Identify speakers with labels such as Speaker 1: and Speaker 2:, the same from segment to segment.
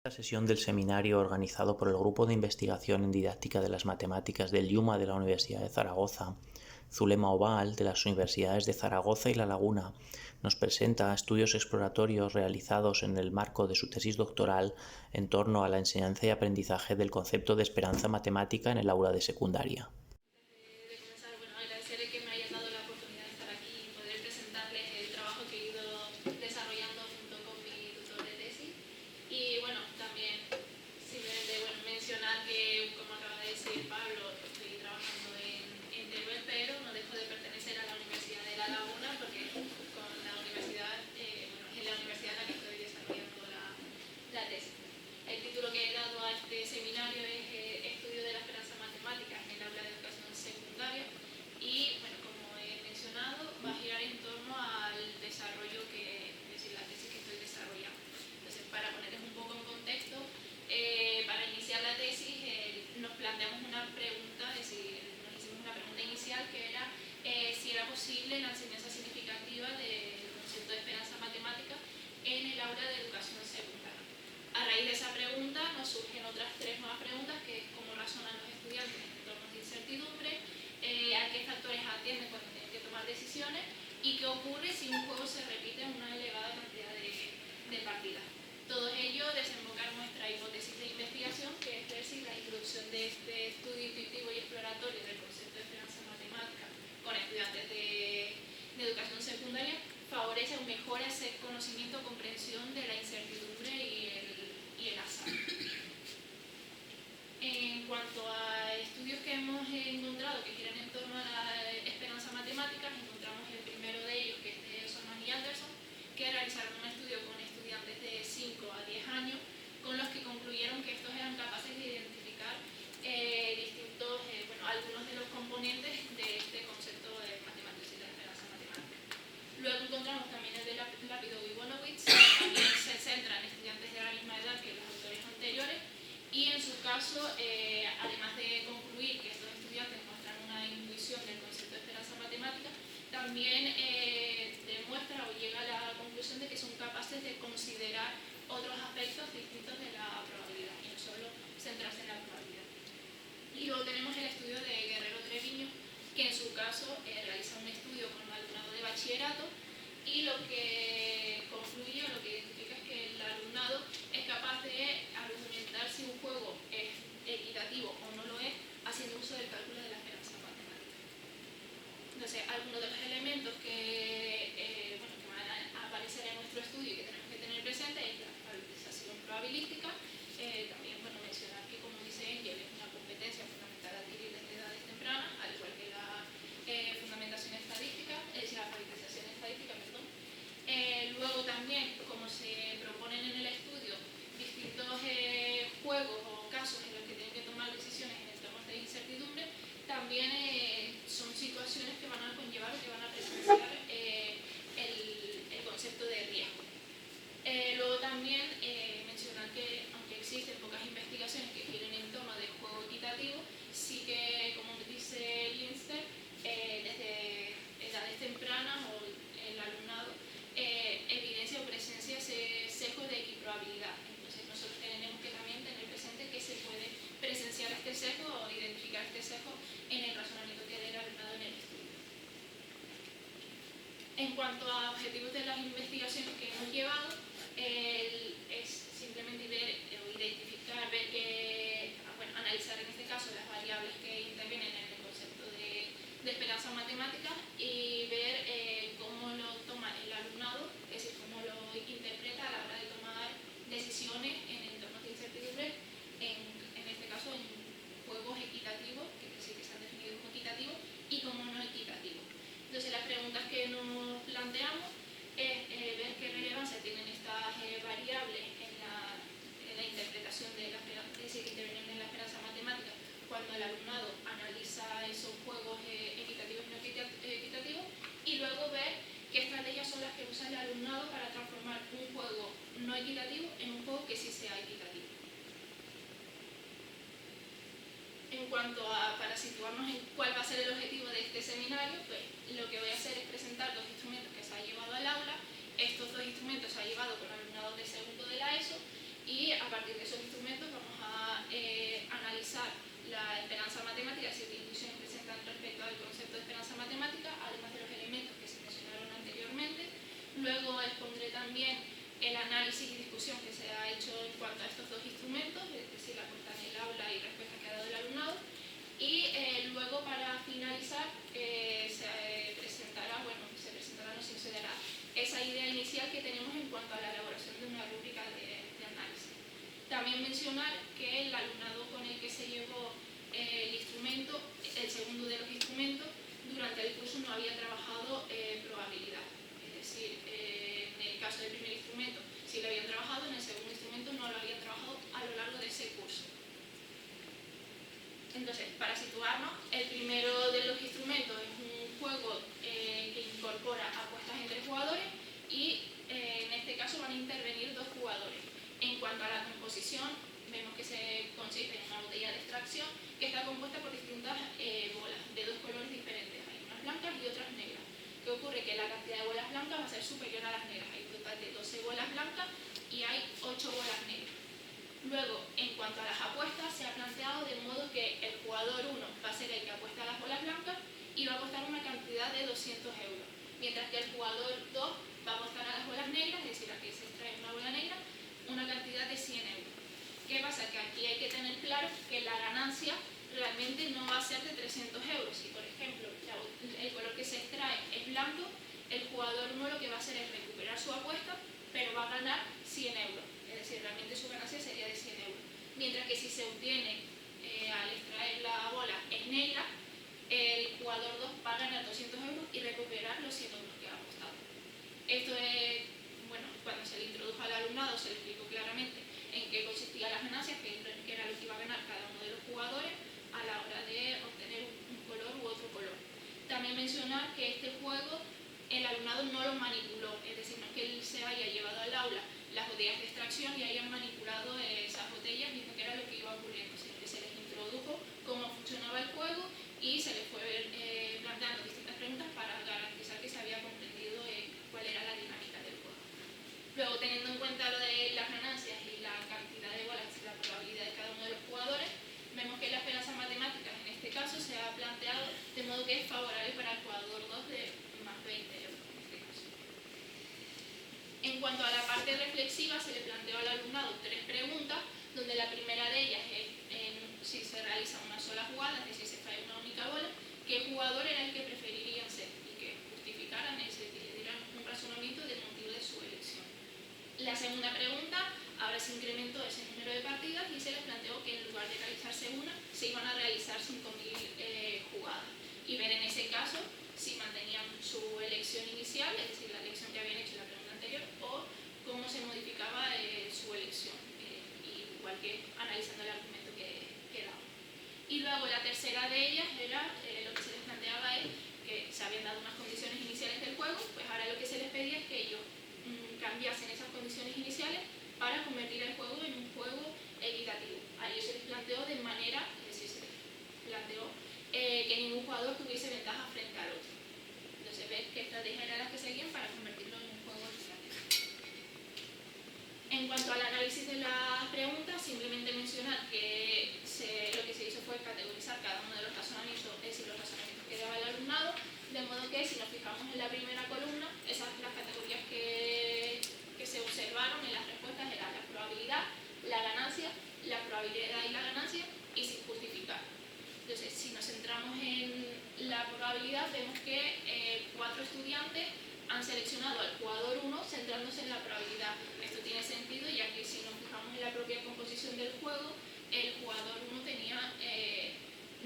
Speaker 1: La sesión del seminario organizado por el Grupo de Investigación en Didáctica de las Matemáticas del IUMA de la Universidad de Zaragoza, Zulema Oval de las Universidades de Zaragoza y La Laguna, nos presenta estudios exploratorios realizados en el marco de su tesis doctoral en torno a la enseñanza y aprendizaje del concepto de esperanza matemática en el aula de secundaria.
Speaker 2: Agradecerle que me hayan dado la oportunidad de estar aquí y poder presentarles el trabajo que he ido desarrollando junto con mi tutor de tesis. Y también simplemente mencionar que, como acaba de decir Pablo, estoy trabajando en Teruel, pero no dejo de pertenecer a la Universidad de La Laguna porque con la universidad, es en la universidad en la que estoy desarrollando la tesis. El título que he dado a este seminario es Estudio de la esperanza matemática en el aula de educación secundaria. Y como he mencionado, va a girar en torno al desarrollo es decir, la tesis que estoy desarrollando. Entonces, para ponerles un poco en contexto, para iniciar la tesis nos planteamos una pregunta, es decir, nos hicimos una pregunta inicial que era si era posible la enseñanza significativa del concepto de esperanza matemática en el aula de educación secundaria. A raíz de esa pregunta nos surgen otras tres nuevas preguntas, que es cómo razonan los estudiantes en entornos de incertidumbre, a qué factores atienden cuando tienen que tomar decisiones y qué ocurre si un juego se repite en una elevada cantidad de partidas. Todo ello desemboca en nuestra hipótesis de investigación, que es ver si la introducción de este estudio intuitivo y exploratorio del concepto de esperanza matemática con estudiantes de educación secundaria favorece un mejor conocimiento o comprensión de la incertidumbre y el azar. En cuanto a estudios que hemos encontrado que giran en torno a la esperanza matemática, encontramos el primero de ellos, que es de Solman y Anderson, que realizaron un estudio con estudiantes de 5 a 10 años, con los que concluyeron que estos eran capaces de identificar algunos de los componentes de este concepto de matemáticas y de la esperanza matemática. Luego encontramos también el de Lápido y Bonowitz, que también se centra en estudiantes de la misma edad que los autores anteriores, y en su caso, además de concluir que estos estudiantes muestran una intuición del concepto de esperanza matemática, también demuestra o llega a la conclusión de que son capaces de considerar otros aspectos distintos de la probabilidad y no solo centrarse en la probabilidad. Y luego tenemos el estudio de Guerrero Treviño, que en su caso realiza un estudio con un alumnado de bachillerato y lo que concluye o lo que identifica es que el alumnado es capaz de argumentar si un juego es equitativo o no lo es, haciendo uso del cálculo de la esperanza matemática. Entonces, algunos de los elementos que van a aparecer en nuestro estudio y que tenemos que tener presente es la favorización probabilística. También mencionar que, como dice Engel, es una competencia fundamental a adquirir desde edades tempranas, al igual que la fundamentación estadística, es la favorización estadística, perdón. Luego también, como se proponen en el estudio, distintos juegos o casos en los que tienen que tomar decisiones en entornos de incertidumbre, también son situaciones que van a conllevar o que van a presenciar el concepto de riesgo. Luego también mencionar que, aunque existen pocas investigaciones que giren en torno del juego equitativo, sí que, como dice Linster, desde edades tempranas o el alumnado evidencia o presencia ese sesgo de equiprobabilidad. Entonces nosotros tenemos que también tener presente que se puede presenciar este sesgo o identificar este sesgo en el razonamiento que dé el alumnado en el estudio. En cuanto a objetivos de las investigaciones que hemos llevado, es simplemente ver o identificar, analizar en este caso las variables que intervienen en el concepto de esperanza matemática y ver cómo lo toma el alumnado, es decir, cómo lo interpreta a la hora de tomar decisiones en entornos de incertidumbre, en este caso en juegos equitativos, que es decir, que están definidos como equitativos, y como no equitativos. Entonces, las preguntas que nos planteamos es ver qué relevancia tienen estas variables en la interpretación de la esperanza, es decir, que intervienen en la esperanza matemática cuando el alumnado analiza esos juegos equitativos y no equitativos, y luego ver qué estrategias son las que usa el alumnado para transformar un juego no equitativo en un juego que sí sea equitativo. En cuanto a, para situarnos en cuál va a ser el objetivo de este seminario, pues lo que voy a hacer es presentar dos instrumentos que se ha llevado al aula. Estos dos instrumentos se ha llevado con alumnado de segundo de la ESO y a partir de matemática, siete intuiciones presentan respecto al concepto de esperanza matemática, además de los elementos que se mencionaron anteriormente. Luego expondré también el análisis y discusión que se ha hecho en cuanto a estos dos instrumentos, es decir, la puesta en el aula y respuesta que ha dado el alumnado. Y luego, para finalizar, se presentará, no sé, se dará esa idea inicial que tenemos en cuanto a la elaboración de una rúbrica de análisis. También mencionar que el alumnado con el que se llevó el instrumento, el segundo de los instrumentos, durante el curso no había trabajado probabilidad. Es decir, en el caso del primer instrumento sí lo habían trabajado, en el segundo instrumento no lo habían trabajado a lo largo de ese curso. Entonces, para situarnos, el primero de los instrumentos es un juego que incorpora apuestas entre jugadores y en este caso van a intervenir dos jugadores. En cuanto a la composición, vemos que se consiste en una botella de extracción que está compuesta por distintas bolas de dos colores diferentes. Hay unas blancas y otras negras. ¿Qué ocurre? Que la cantidad de bolas blancas va a ser superior a las negras. Hay un total de 12 bolas blancas y hay 8 bolas negras. Luego, en cuanto a las apuestas, se ha planteado de modo que el jugador 1 va a ser el que apuesta a las bolas blancas y va a costar una cantidad de 200 euros, mientras que el jugador 2 va a apostar a las bolas negras, es decir, aquí se extrae una bola negra, una cantidad de 100 euros. ¿Qué pasa? Que aquí hay que tener claro que la ganancia realmente no va a ser de 300 euros. Si, por ejemplo, el color que se extrae es blanco, el jugador 1 lo que va a hacer es recuperar su apuesta, pero va a ganar 100 euros. Es decir, realmente su ganancia sería de 100 euros. Mientras que si se obtiene al extraer la bola es negra, el jugador 2 va a ganar 200 euros y recuperar los 100 euros que ha apostado. Esto es, bueno, cuando se le introdujo al alumnado se le explicó claramente en qué consistían las ganancias, qué era lo que iba a ganar cada uno de los jugadores a la hora de obtener un color u otro color. También mencionar que este juego el alumnado no lo manipuló, es decir, no es que él se haya llevado al aula las botellas de extracción y hayan manipulado esas botellas viendo que era lo que iba ocurriendo, sino que se les introdujo cómo funcionaba el juego y se les fue planteando distintas preguntas para garantizar que se había comprendido cuál era la dinámica del juego. Luego, teniendo en cuenta lo de las ganancias y la cantidad de bolas y la probabilidad de cada uno de los jugadores, vemos que la esperanza matemática en este caso se ha planteado de modo que es favorable para el jugador 2 de más 20 euros en este caso. En cuanto a la parte reflexiva, se le planteó al alumnado 3 preguntas, donde la primera de ellas es si se realiza una sola jugada, es decir, se trae una única bola, qué jugador era el que preferirían ser y que justificaran ese, que le dieran un razonamiento del motivo de su elección. La segunda pregunta, ahora se incrementó ese número de partidas y se les planteó que en lugar de realizarse una, se iban a realizar 5.000 jugadas y ver en ese caso si mantenían su elección inicial, es decir, la elección que habían hecho en la pregunta anterior, o cómo se modificaba su elección, igual que analizando el argumento que daba. Y luego la tercera de ellas era, lo que se les planteaba es que se habían dado unas condiciones iniciales del juego, pues ahora lo que se les pedía es que ellos cambiasen esas condiciones iniciales para convertir el juego en un juego equitativo. A ellos se les planteó de manera, es decir, se les planteó que ningún jugador tuviese ventaja frente al otro. Entonces, ves qué estrategias eran las que seguían para convertirlo en un juego equitativo. En cuanto al análisis de las preguntas, simplemente mencionar que lo que se hizo fue categorizar cada uno de los razonamientos, es decir, los razonamientos que daba el alumnado, de modo que si nos fijamos en la primera columna, esas las categorías que se observaron en las respuestas eran la probabilidad, la ganancia, la probabilidad y la ganancia, y sin justificar. Entonces, si nos centramos en la probabilidad, vemos que 4 estudiantes han seleccionado al jugador 1 centrándose en la probabilidad. Esto tiene sentido, ya que si nos fijamos en la propia composición del juego, el jugador 1 tenía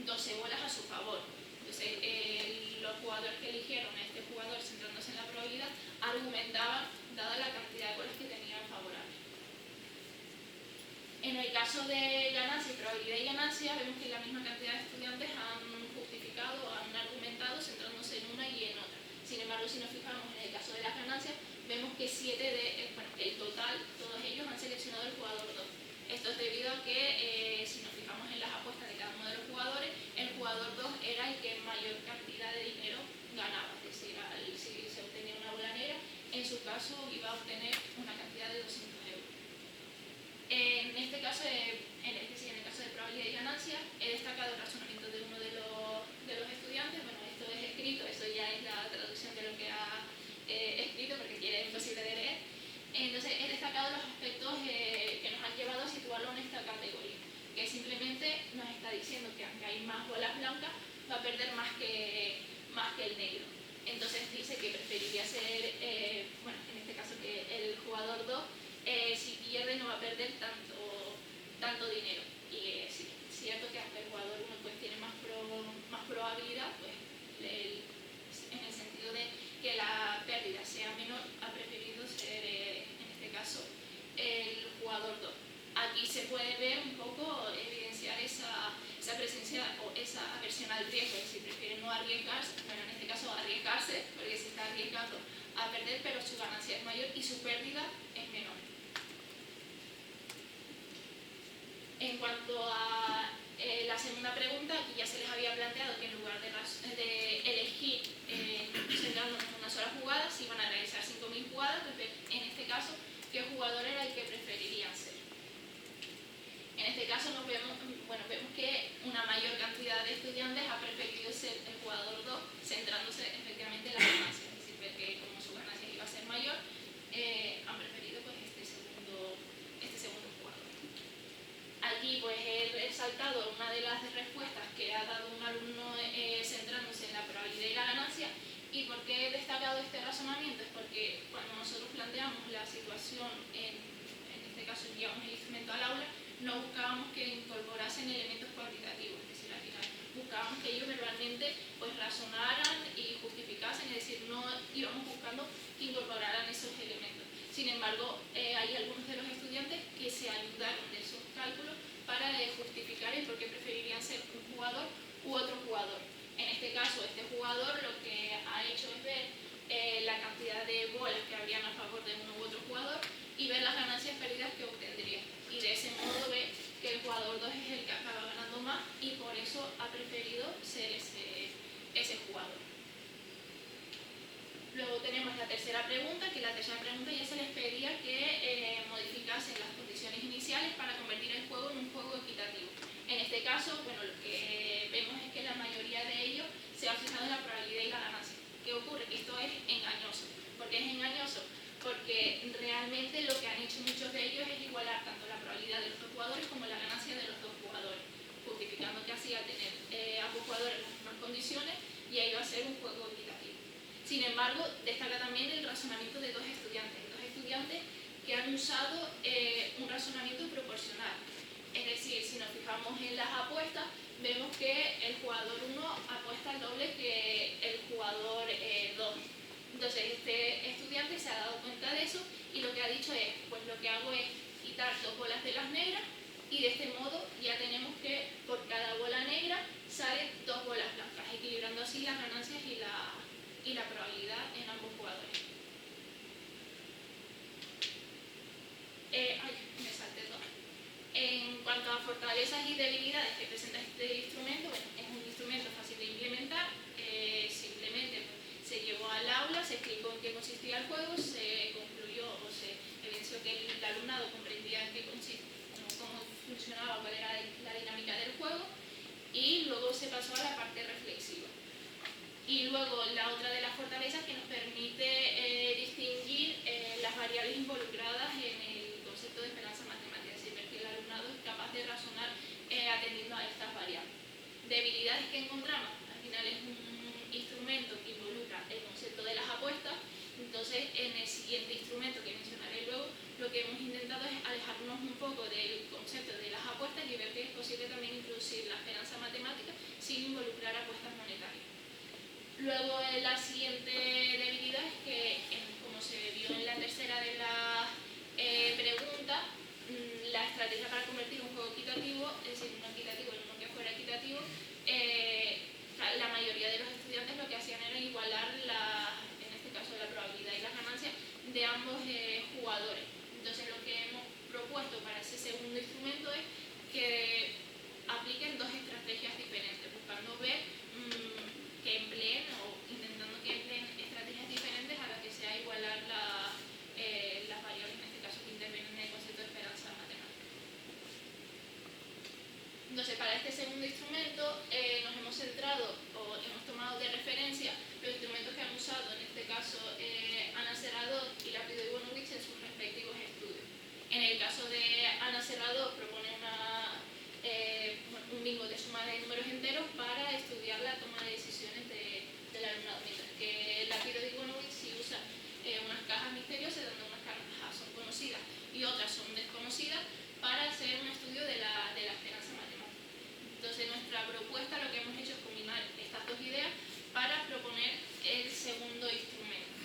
Speaker 2: 12 bolas a su favor. Entonces, los jugadores que eligieron a este jugador centrándose en la probabilidad argumentaban, dada la cantidad de bolas que tenían favorables. En el caso de ganancia, probabilidad y ganancia, vemos que la misma cantidad de estudiantes han justificado, han argumentado centrándose en una y en otra. Sin embargo, si nos fijamos en el caso de las ganancias, vemos que el total, todos ellos han seleccionado el jugador 2. Esto es debido a que, si nos fijamos en las apuestas de cada uno de los jugadores, el jugador 2 era el que mayor cantidad de dinero ganaba. Es decir, si se obtenía una bola negra, en su caso iba a obtener una cantidad de 200 euros. En este caso, en el caso de probabilidad y ganancia, he destacado el razonamiento de uno aspectos que nos han llevado a situarlo en esta categoría, que simplemente nos está diciendo que aunque hay más bolas blancas, va a perder más que el negro. Entonces dice que preferiría ser, bueno, en este caso que el jugador 2, si pierde no va a perder tanto dinero. Y sí, es cierto que aunque el jugador 1 pues, tiene más probabilidad, pues en el sentido de que la pérdida sea menor, ha preferido ser, en este caso, el jugador 2. Aquí se puede ver un poco, evidenciar esa presencia o esa aversión al riesgo, es decir, prefiere no arriesgarse, bueno, en este caso arriesgarse, porque se está arriesgando a perder, pero su ganancia es mayor y su pérdida es menor. En cuanto a la segunda pregunta, aquí ya se les había planteado que en lugar de elegir centrándonos en una sola jugada, si iban a realizar 5.000 jugadas, en este caso, ¿qué jugador era el que preferirían ser? En este caso vemos que una mayor cantidad de estudiantes ha preferido ser el jugador 2, centrándose efectivamente en la ganancia, es decir, ver que como su ganancia iba a ser mayor, han preferido pues, este segundo jugador. Aquí pues he resaltado una de las respuestas que ha dado un alumno centrándose en la probabilidad y la ganancia. ¿Y por qué he destacado este razonamiento? Es porque cuando nosotros planteamos la situación, en este caso enviamos el instrumento al aula, no buscábamos que incorporasen elementos cuantitativos, es decir, al final buscábamos que ellos verbalmente pues, razonaran y justificasen, es decir, no íbamos buscando que incorporaran esos elementos. Sin embargo, hay algunos de los estudiantes que se ayudaron de esos cálculos para justificar el por qué preferirían ser un jugador u otro jugador. En este caso, este jugador lo que ha hecho es ver la cantidad de bolas que habrían a favor de uno u otro jugador y ver las ganancias perdidas que obtendría. Y de ese modo ve que el jugador 2 es el que acaba ganando más y por eso ha preferido ser ese jugador. Luego tenemos la tercera pregunta, que la tercera pregunta ya se les pedía que modificasen las condiciones iniciales para convertir el juego en un juego equitativo. En este caso, bueno, lo que vemos es que la mayoría de ellos se ha fijado en la probabilidad y la ganancia. ¿Qué ocurre? Que esto es engañoso. ¿Por qué es engañoso? Porque realmente lo que han hecho muchos de ellos es igualar tanto la probabilidad de los dos jugadores como la ganancia de los dos jugadores, justificando que así al tener ambos jugadores las mismas condiciones ya iba a ser un juego equitativo. Sin embargo, destaca también el razonamiento de dos estudiantes que han usado un razonamiento proporcional. Es decir, si nos fijamos en las apuestas, vemos que el jugador 1 apuesta el doble que el jugador 2. Entonces, este estudiante se ha dado cuenta de eso y lo que ha dicho es, pues lo que hago es quitar 2 bolas de las negras y de este modo ya tenemos que por cada bola negra salen 2 bolas blancas, equilibrando así las ganancias y la probabilidad en ambos jugadores. Me salté 2. En cuanto a fortalezas y debilidades que presenta este instrumento, bueno, es un instrumento fácil de implementar, simplemente se llevó al aula, se explicó en qué consistía el juego, se concluyó o se evidenció que el alumnado comprendía en qué consistía, cómo funcionaba, cuál era la dinámica del juego, y luego se pasó a la parte reflexiva. Y luego la otra de las fortalezas que nos permite distinguir las variables involucradas en el concepto de esperanza matemática, es decir, ver que el alumnado es capaz de razonar atendiendo a estas variables. Debilidades que encontramos, al final es un instrumento que involucra el concepto de las apuestas, entonces en el siguiente instrumento que mencionaré luego, lo que hemos intentado es alejarnos un poco del concepto de las apuestas y ver que es posible también introducir la esperanza matemática sin involucrar apuestas monetarias. Luego la siguiente debilidad es que, como se vio en la tercera de la pregunta, la estrategia para convertir un juego equitativo, es decir, uno equitativo en uno que fuera equitativo, la mayoría de los estudiantes lo que hacían era igualar, en este caso, la probabilidad y las ganancias de ambos jugadores. Entonces lo que hemos propuesto para ese segundo instrumento es que apliquen dos estrategias diferentes, buscando ver que empleen o intentando que empleen estrategias diferentes a las que sea igualar las variables, en este caso, que intervienen en el concepto de esperanza matemática. Entonces, para este segundo instrumento nos hemos centrado o hemos tomado de referencia los instrumentos que han usado, en este caso, Ana Serrador y Lapido y Bonowitz en sus respectivos estudios. En En el caso de Ana Serrador propone un bingo de suma de números enteros para estudiar la toma de decisiones del alumnado, mientras que Lápido de Iwanowitz sí usa unas cajas misteriosas, donde unas cajas son conocidas y otras son desconocidas, para hacer un estudio de la esperanza matemática. Entonces nuestra propuesta, lo que hemos hecho es combinar estas dos ideas para proponer el segundo instrumento.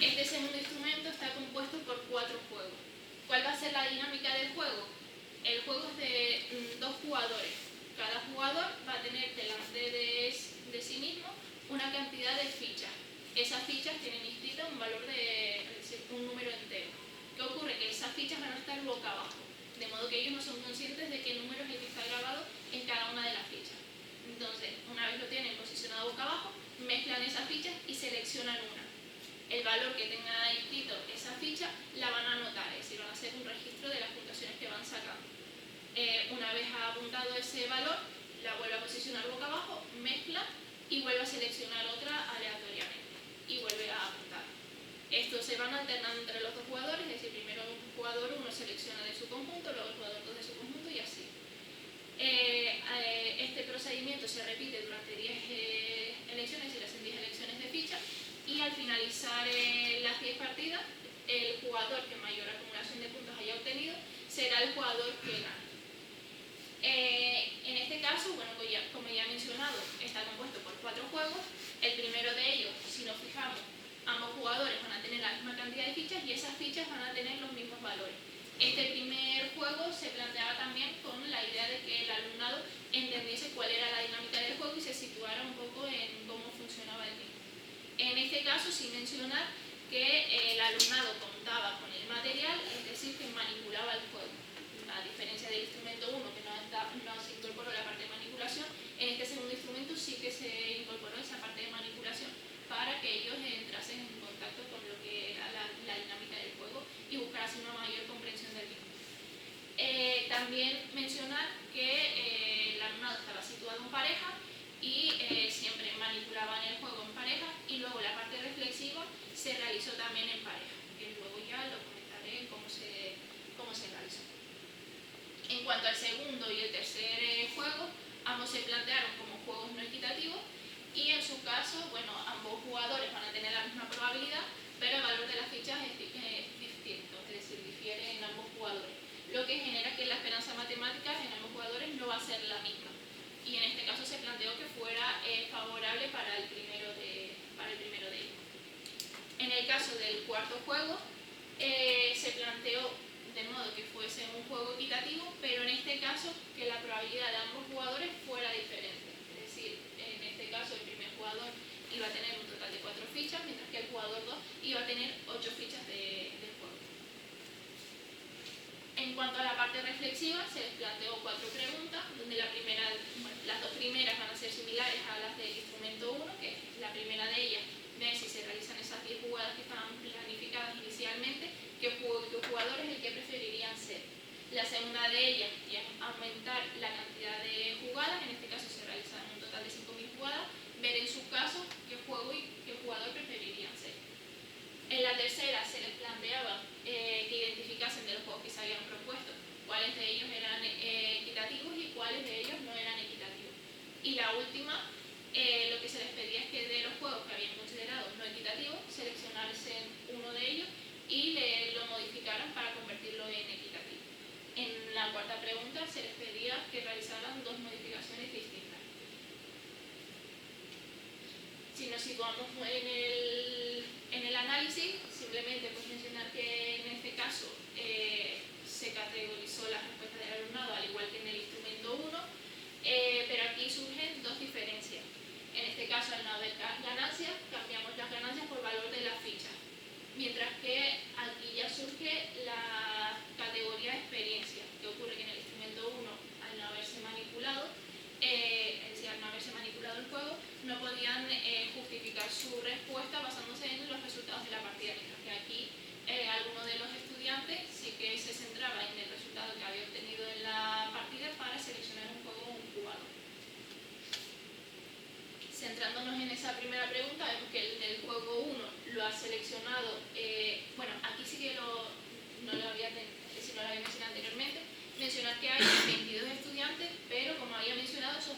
Speaker 2: Este segundo instrumento está compuesto por 4 juegos. ¿Cuál va a ser la dinámica del juego? El juego es de 2 jugadores. Cada jugador va a tener delante de sí mismo una cantidad de fichas. Esas fichas tienen inscrito un valor un número entero. ¿Qué ocurre? Que esas fichas van a estar boca abajo, de modo que ellos no son conscientes de qué número es el que está grabado en cada una de las fichas. Entonces, una vez lo tienen posicionado boca abajo, mezclan esas fichas y seleccionan una. El valor que tenga inscrito esa ficha la van a anotar, es decir, van a hacer un registro de las puntuaciones que van sacando. Una vez ha apuntado ese valor, la vuelve a posicionar boca abajo, mezcla y vuelve a seleccionar otra aleatoriamente y vuelve a apuntar. Estos se van alternando entre los 2 jugadores, es decir, primero un jugador 1 selecciona de su conjunto, luego el jugador 2 de su conjunto y así. Este procedimiento se repite durante 10 elecciones, y hacen 10 elecciones de ficha, y al finalizar las 10 partidas, el jugador que mayor acumulación de puntos haya obtenido será el jugador que gana. En este caso, bueno, como ya he mencionado, está compuesto por 4 juegos. El primero de ellos, si nos fijamos, ambos jugadores van a tener la misma cantidad de fichas y esas fichas van a tener los mismos valores. Este primer juego se planteaba también con la idea de que el alumnado entendiese cuál era la dinámica del juego y se situara un poco en cómo funcionaba el mismo. En este caso, sin mencionar que el alumnado contaba con el material, es decir, que manipulaba el juego. A diferencia del instrumento 1, que no se incorporó la parte de manipulación, en este segundo instrumento sí que se incorporó esa parte de manipulación para que ellos entrasen en contacto con lo que era la dinámica del juego y buscasen una mayor comprensión del mismo. También mencionar que el alumnado estaba situado en pareja y siempre manipulaban el juego en pareja, y luego la parte reflexiva se realizó también en pareja, que luego ya lo comentaré cómo se realizó. En cuanto al segundo y el tercer juego, ambos se plantearon como juegos no equitativos y en su caso, bueno, ambos jugadores van a tener la misma probabilidad, pero el valor de las fichas es distinto, es decir, difiere en ambos jugadores, lo que genera que la esperanza matemática en ambos jugadores no va a ser la misma. Y en este caso se planteó que fuera favorable para el primero de ellos. En el caso del cuarto juego, se planteó de modo que fuese un juego equitativo, pero en este caso que la probabilidad de ambos jugadores fuera diferente. Es decir, en este caso el primer jugador iba a tener un total de 4 fichas, mientras que el jugador 2 iba a tener 8 fichas de juego. En cuanto a la parte reflexiva, se les planteó 4 preguntas, donde las 2 primeras van a ser similares a las del instrumento 1, que la primera de ellas ve si se realizan esas 10 jugadas que estaban planificadas inicialmente, qué jugador es el que preferirían ser. La segunda de ellas es aumentar la cantidad de jugadas, en este caso se realizan un total de 5.000 jugadas, ver en su caso qué juego y qué jugador preferirían ser. En la tercera se les planteaba que identificasen de los juegos que se habían propuesto cuáles de ellos eran equitativos y cuáles de ellos no eran equitativos. Y la última, lo que se les pedía es que de los juegos que habían considerado no equitativos, seleccionasen uno de ellos y lo modificaran para convertirlo en equitativo. En la cuarta pregunta se les pedía que realizaran 2 modificaciones distintas. Si nos situamos en el análisis, simplemente pues mencionar que en este caso se categorizó las respuestas del alumnado al igual que en el instrumento 1, pero aquí surgen 2 diferencias. En este caso, al no haber ganancias, cambiamos las ganancias por valor de las fichas, mientras que aquí ya surge la categoría de experiencia, que ocurre que en el instrumento 1, al no haberse manipulado, es decir, al no haberse manipulado el juego, no podían justificar su respuesta basándose en los resultados de la partida, mientras que aquí alguno de los estudiantes sí que se centraba en el resultado que había obtenido en la partida para seleccionar un juego o un jugador. Centrándonos en esa primera pregunta, vemos que el juego 1 lo ha seleccionado, bueno, aquí sí que no lo había tenido, es decir, no lo había mencionado anteriormente, mencionar que hay 22 estudiantes, pero como había mencionado, esos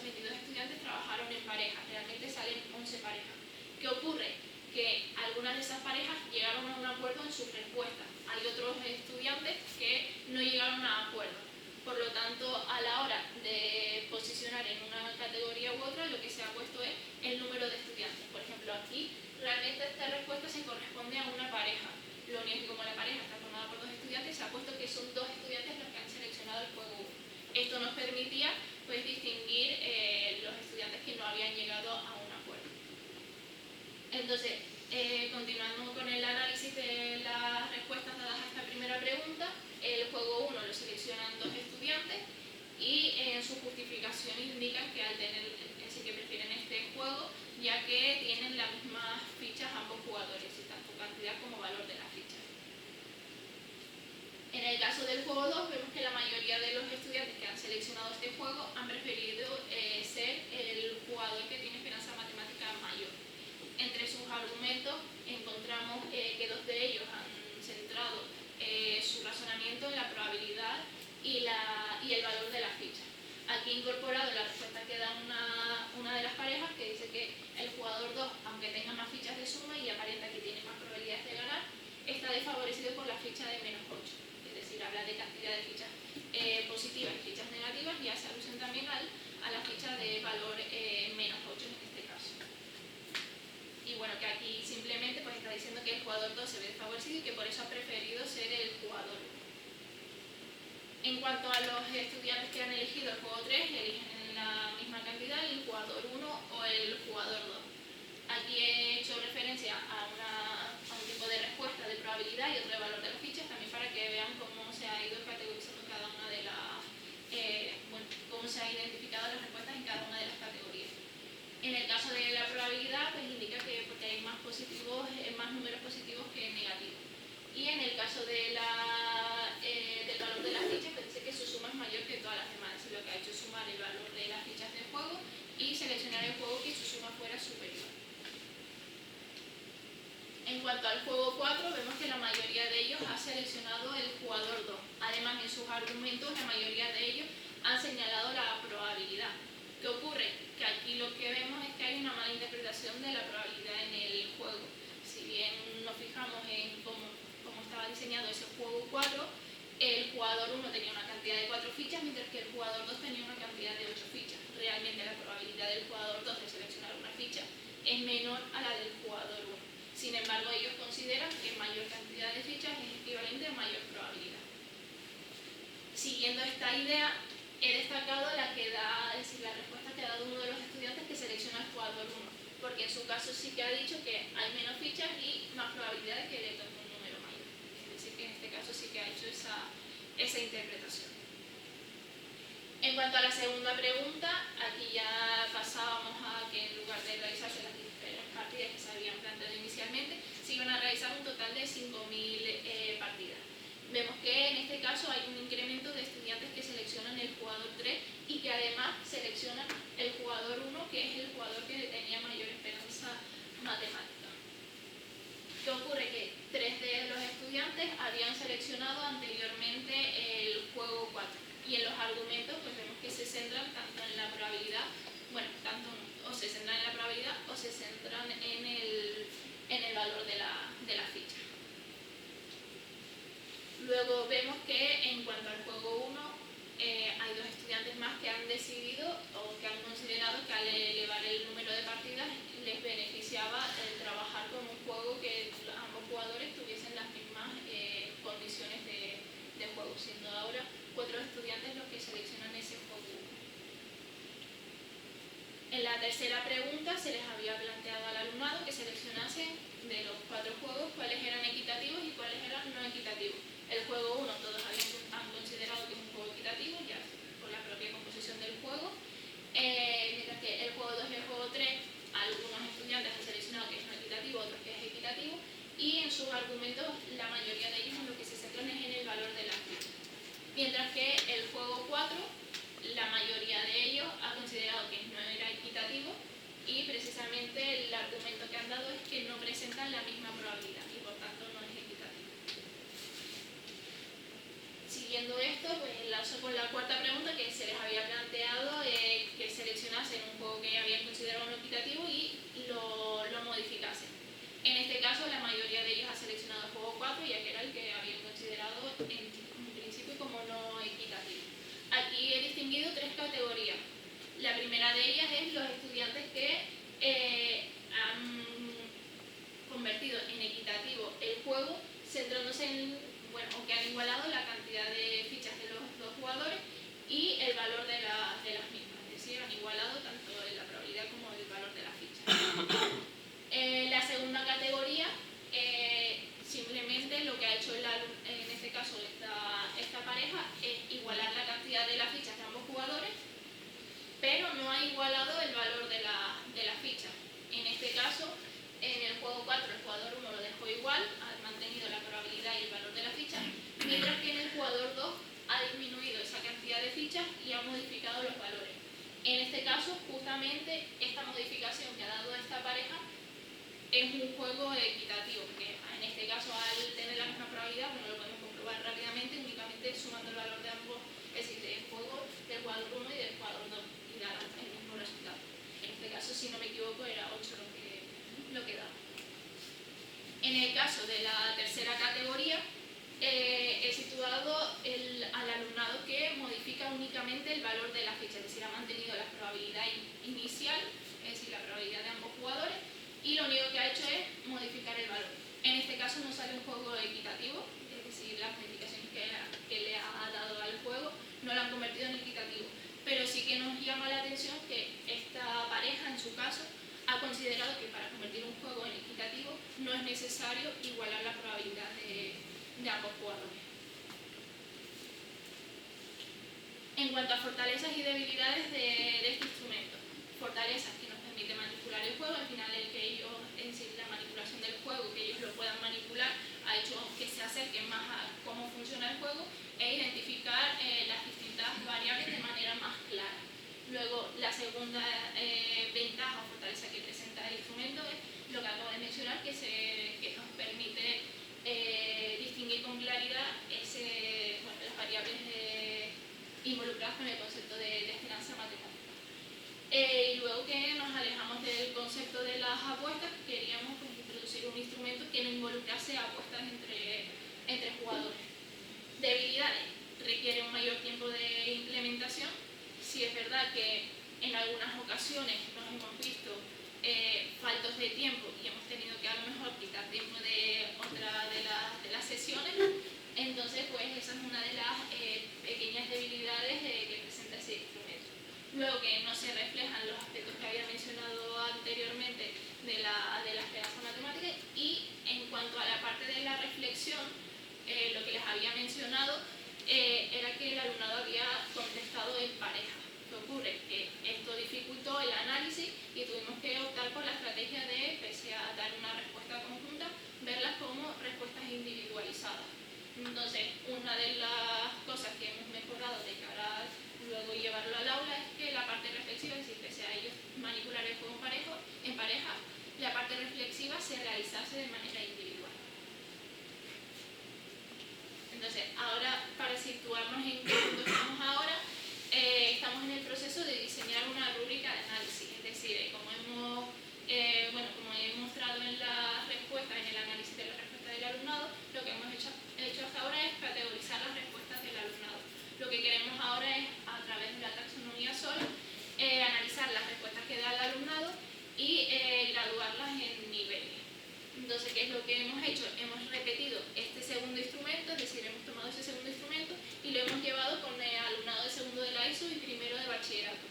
Speaker 2: 22 estudiantes trabajaron en parejas, realmente salen 11 parejas. ¿Qué ocurre? Que algunas de esas parejas llegaron a un acuerdo en sus respuestas. Hay otros estudiantes que no llegaron a acuerdo. Por lo tanto, a la hora de posicionar en una categoría u otra, lo que se ha puesto es el número de estudiantes. Por ejemplo, aquí realmente esta respuesta se corresponde a una pareja. Lo único que como la pareja está formada por 2 estudiantes, se ha puesto que son 2 estudiantes los que han seleccionado el juego 1. Esto nos permitía pues, distinguir los estudiantes que no habían llegado a un acuerdo. Entonces, continuando con el análisis de las respuestas dadas a esta primera pregunta, el juego 1 lo seleccionan 2 estudiantes y en su justificación indican que al tener, sí que prefieren este juego, ya que tienen las mismas fichas ambos jugadores, tanto cantidad como valor de las fichas. En el caso del juego 2 vemos que la mayoría de los estudiantes que han seleccionado este juego han preferido ser el jugador que tiene esperanza matemática mayor. Entre sus argumentos encontramos que 2 de ellos han centrado su razonamiento en la probabilidad y el valor de la ficha. Aquí incorporado la respuesta que da una de las parejas que dice que el jugador 2, aunque tenga más fichas de suma y aparenta que tiene más probabilidades de ganar, está desfavorecido por la ficha de menos 8. Es decir, habla de cantidad de fichas positivas y fichas negativas y hace alusión también a la ficha de valor menos 8 en este caso. Y bueno, que aquí simplemente pues está diciendo que el jugador 2 se ve desfavorecido y que por eso ha preferido ser el jugador 1. En cuanto a los estudiantes que han elegido el juego 3, eligen la misma cantidad el jugador 1 o el jugador 2. Aquí he hecho referencia a un tipo de respuesta de probabilidad y otro de valor de las fichas, también para que vean cómo se ha ido categorizando cada una de las, cómo se han identificado las respuestas en cada una de las categorías. En el caso de la probabilidad, pues indica que porque hay más números positivos que negativos. Y en el caso del valor de las fichas, pues dice que su suma es mayor que todas las demás. Lo que ha hecho es sumar el valor de las fichas del juego y seleccionar el juego que su suma fuera superior. En cuanto al juego 4, vemos que la mayoría de ellos ha seleccionado el jugador 2. Además, en sus argumentos, la mayoría de ellos han señalado la probabilidad. ¿Qué ocurre? Que aquí lo que vemos es que hay una mala interpretación de la probabilidad en el juego. Si bien nos fijamos en cómo estaba diseñado ese juego 4, el jugador 1 tenía una cantidad de 4 fichas, mientras que el jugador 2 tenía una cantidad de 8 fichas. Realmente la probabilidad del jugador 2 de seleccionar una ficha es menor a la del jugador 1. Sin embargo, ellos consideran que mayor cantidad de fichas es equivalente a mayor probabilidad. Siguiendo esta idea, he destacado la respuesta que ha dado uno de los estudiantes que selecciona el jugador 1, porque en su caso sí que ha dicho que hay menos fichas y más probabilidad de que le toque un número mayor. Es decir, que en este caso sí que ha hecho esa interpretación. En cuanto a la segunda pregunta, aquí ya pasábamos a que en lugar de realizarse las diferentes partidas que se habían planteado inicialmente, se iban a realizar un total de 5.000 partidas. Vemos que en este caso hay un incremento de estudiantes que seleccionan el jugador 3 y que además seleccionan el jugador 1, que es el jugador que tenía mayor esperanza matemática. ¿Qué ocurre? Que 3 de los estudiantes habían seleccionado anteriormente el juego 4 y en los argumentos pues vemos que se centran tanto en la probabilidad, o se centran en la probabilidad o se centran en el valor de la ficha. Luego vemos que en cuanto al juego 1 hay 2 estudiantes más que han decidido o que han considerado que al elevar el número de partidas les beneficiaba el trabajar con un juego que ambos jugadores tuviesen las mismas condiciones de juego, siendo ahora 4 estudiantes los que seleccionan ese juego 1. En la tercera pregunta se les había planteado al alumnado que seleccionasen de los 4 juegos cuáles eran equitativos y cuáles eran no equitativos. El juego 1 todos han considerado que es un juego equitativo, ya por la propia composición del juego, mientras que el juego 2 y el juego 3, algunos estudiantes han seleccionado que es no equitativo, otros que es equitativo, y en sus argumentos la mayoría de ellos en lo que se centran es en el valor de la ficha. Mientras que el juego 4, la mayoría de ellos ha considerado que no era equitativo y precisamente el argumento que han dado es que no presentan la misma probabilidad y por tanto no es equitativo. siguiendo esto, pues enlazo con la cuarta pregunta que se les había planteado, que seleccionasen un juego que habían considerado no equitativo y lo modificasen. En este caso, la mayoría de ellos ha seleccionado el juego 4, ya que era el que habían considerado en principio como no equitativo. Aquí he distinguido tres categorías. La primera de ellas es los estudiantes que han convertido en equitativo el juego, centrándose en, bueno, o que han igualado la cantidad de fichas de los dos jugadores y el valor de las mismas, es decir, han igualado tanto la probabilidad como el valor de las fichas. La segunda categoría, simplemente lo que ha hecho en este caso esta pareja es igualar la cantidad de las fichas de ambos jugadores, pero no ha igualado el valor de las fichas. En este caso, en el juego 4 el jugador 1 lo dejó igual, ha mantenido la probabilidad y el valor de la ficha, mientras que en el jugador 2 ha disminuido esa cantidad de fichas y ha modificado los valores. En este caso, justamente, esta modificación que ha dado esta pareja es un juego equitativo, porque en este caso, al tener la misma probabilidad, bueno, lo podemos comprobar rápidamente, únicamente sumando el valor de ambos, es decir, del juego del jugador 1 y del jugador 2, y dará el mismo resultado. En este caso, si no me equivoco, era 8 lo que da. En el caso de la tercera categoría, he situado al alumnado que modifica únicamente el valor de la ficha, es decir, ha mantenido la probabilidad inicial, es decir, la probabilidad de ambos jugadores, y lo único que ha hecho es modificar el valor. En este caso no sale un juego equitativo, es decir, las modificaciones que le ha dado al juego no lo han convertido en equitativo, pero sí que nos llama la atención que esta pareja, en su caso, ha considerado que para convertir un juego en equitativo no es necesario igualar la probabilidad de ambos jugadores. En cuanto a fortalezas y debilidades de este instrumento, fortalezas que nos permite manipular el juego, al final el que ellos, es decir, la manipulación del juego, que ellos lo puedan manipular, ha hecho que se acerquen más a cómo funciona el juego e identificar las distintas variables de manera más clara. Luego, la segunda ventaja o fortaleza que presenta el instrumento es lo que acabo de mencionar, que nos permite distinguir con claridad las variables involucradas con el concepto de esperanza matemática. Y luego que nos alejamos del concepto de las apuestas, queríamos introducir un instrumento que no involucrase apuestas entre jugadores. Debilidades: requiere un mayor tiempo de implementación. Sí es verdad que en algunas ocasiones nos hemos visto faltos de tiempo y hemos tenido que a lo mejor quitar tiempo de otra de las sesiones, entonces pues esa es una de las pequeñas debilidades que presenta ese instrumento. Luego, que no se reflejan los aspectos que había mencionado anteriormente de la esperanza matemática. Y en cuanto a la parte de la reflexión, lo que les había mencionado era que el alumnado había contestado en pareja. ¿Qué ocurre? Que esto dificultó el análisis y tuvimos que optar por la estrategia de, pese a dar una respuesta conjunta, verlas como respuestas individualizadas. Entonces, una de las cosas que hemos mejorado de cara a luego llevarlo al aula es que la parte reflexiva, es decir, pese a ellos manipular el juego en pareja, la parte reflexiva se realizase de manera individual. Entonces, ahora, para situarnos en qué punto estamos ahora, estamos en el proceso de diseñar una rúbrica de análisis, es decir, como he mostrado en las respuestas, en el análisis de la respuesta del alumnado, lo que hemos hecho hasta ahora es categorizar las respuestas del alumnado. Lo que queremos ahora es, a través de la taxonomía SOL, analizar las respuestas que da el alumnado y graduarlas en niveles. Entonces, ¿qué es lo que hemos hecho? Hemos repetido este segundo instrumento, es decir, hemos tomado ese segundo instrumento y lo hemos llevado con el alumnado de segundo de la ESO y primero de bachillerato.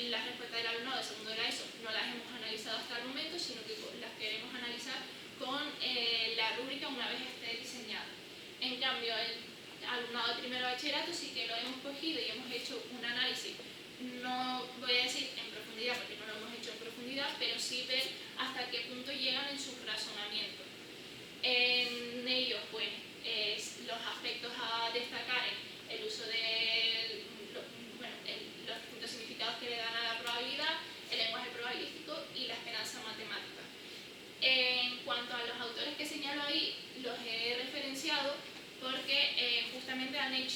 Speaker 2: Las respuestas del alumnado de segundo de la ESO no las hemos analizado hasta el momento, sino que las queremos analizar con la rúbrica una vez esté diseñada. En cambio, el alumnado de primero de bachillerato sí que lo hemos cogido y hemos hecho un análisis, no voy a decir en profundidad porque no lo hemos hecho en profundidad, pero sí ver hasta qué punto llegan en sus razonamientos. En ellos, pues, los aspectos a destacar es el uso de los distintos significados que le dan a la probabilidad, el lenguaje probabilístico y la esperanza matemática. En cuanto a los autores que señalo ahí, los he referenciado porque justamente han hecho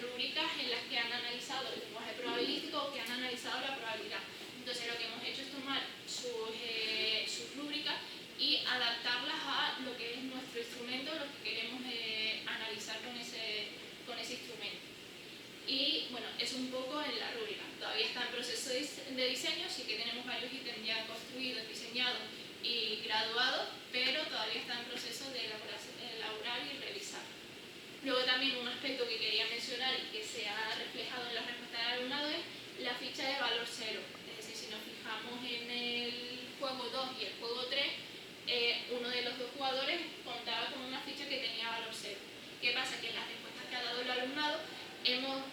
Speaker 2: rúbricas en las que han analizado el lenguaje probabilístico o que han analizado la probabilidad. Entonces lo que hemos hecho es tomar sus rúbricas y adaptarlas a lo que es nuestro instrumento, lo que queremos analizar con ese instrumento. Y bueno, es un poco en la rúbrica. Todavía está en proceso de diseño, sí que tenemos varios ítems ya construidos, diseñados y graduados, pero todavía está en proceso de elaborar y revisar. Luego también un aspecto que quería mencionar y que se ha reflejado en la respuesta del alumnado es la ficha de valor cero. Es decir, si nos fijamos en el juego 2 y el juego 3, uno de los dos jugadores contaba con una ficha que tenía valor cero. ¿Qué pasa? Que en las respuestas que ha dado el alumnado hemos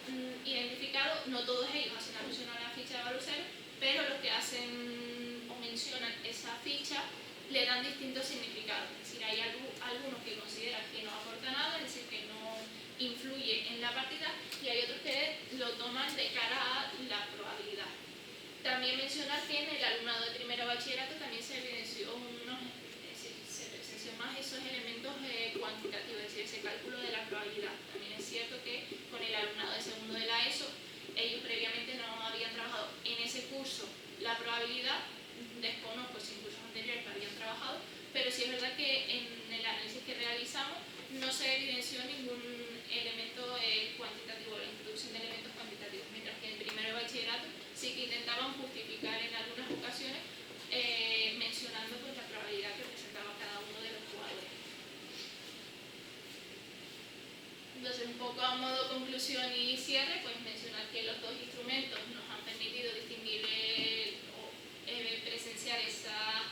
Speaker 2: identificado, no todos ellos hacen alusión a la ficha de valor cero, pero los que hacen o mencionan esa ficha le dan distintos significados. Es decir, hay algunos que consideran que no aporta nada, es decir, que no influye en la partida, y hay otros que lo toman de cara a la probabilidad. También mencionar que en el alumnado de primero bachillerato también se evidenció más esos elementos cuantitativos, es decir, ese cálculo de la probabilidad. También es cierto que con el alumnado de segundo de la ESO, ellos previamente no habían trabajado en ese curso la probabilidad, desconozco si en cursos anteriores lo habían trabajado, pero sí es verdad que en el análisis que realizamos no se evidenció ningún elemento cuantitativo, la introducción de elementos cuantitativos, mientras que en primero de bachillerato sí que intentaban justificar en algunas ocasiones mencionando pues, la probabilidad que presentaba cada uno de los jugadores. Entonces, un poco a modo conclusión y cierre, pues mencionar que los dos instrumentos nos han permitido distinguir o presenciar esa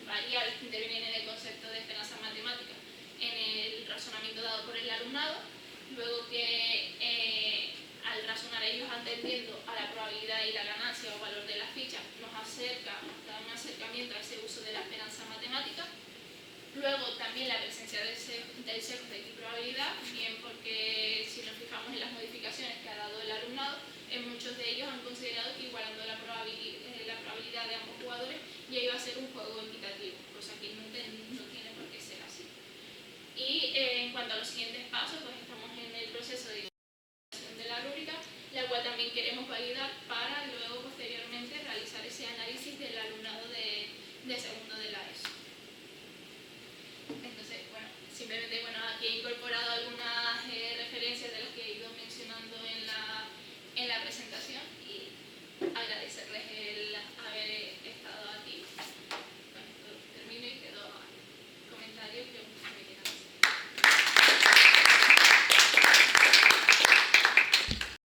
Speaker 2: variables que intervienen en el concepto de esperanza matemática en el razonamiento dado por el alumnado, luego que al razonar ellos atendiendo a la probabilidad y la ganancia o valor de la ficha nos da un acercamiento a ese uso de la esperanza matemática. Luego también la presencia del sesgo de equiprobabilidad, bien porque si nos fijamos en las modificaciones que ha dado el alumnado, en muchos de ellos han considerado que igualando la probabilidad de ambos jugadores ya iba a ser un juego equitativo, cosa que no tiene por qué ser así. Y en cuanto a los siguientes pasos, pues estamos en el proceso de